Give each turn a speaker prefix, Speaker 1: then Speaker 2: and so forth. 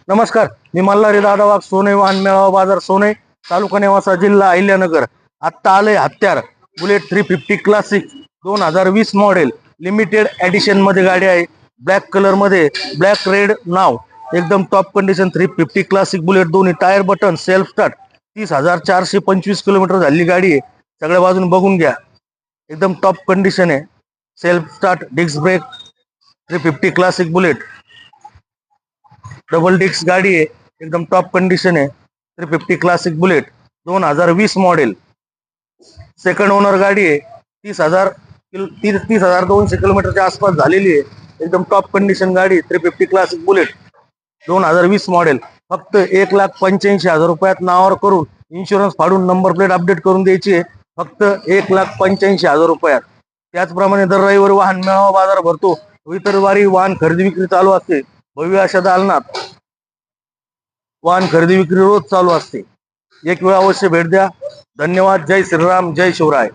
Speaker 1: नमस्कार, मी मल्हारी दादा वाघ, सोने वाहन मेळावा बाजार, सोने, तालुका नेवासा, जिल्हा अहिल्यानगर. आत्ता आले हत्यार bullet 350 classic 2020 model, limited edition मध्ये गाडी आहे. ब्लॅक कलर मध्ये, ब्लॅक रेड नाव, एकदम टॉप कंडिशन 350 क्लासिक बुलेट. दोन्ही tyre button, self start. 30,425 kilometre झालेली गाडी आहे. सगळ्या बाजून बघून घ्या, एकदम टॉप कंडिशन आहे. Self start, disc brake, 350 classic bullet, double disc गाडी आहे. एकदम टॉप कंडिशन आहे. 350 classic bullet 2020 model, second owner गाडी आहे. 30,200 किलोमीटरच्या आसपास झालेली आहे. एकदम टॉप कंडिशन गाडी, 350 क्लासिक बुलेट 2020 मॉडेल. फक्त 1,85,000 रुपयात नावावर करून इन्शुरन्स फाडून नंबर प्लेट अपडेट करून द्यायची आहे. फक्त 1,85,000 रुपयात. त्याचप्रमाणे दर रविवारी वाहन मेळावा बाजार भरतो. इतर वारी वाहन खरेदी विक्री चालू असते. भव्य अशा दालनात वाहन खरेदी विक्री रोज चालू असते. एक वेळ अवश्य भेट द्या. धन्यवाद. जय श्रीराम, जय शिवराय.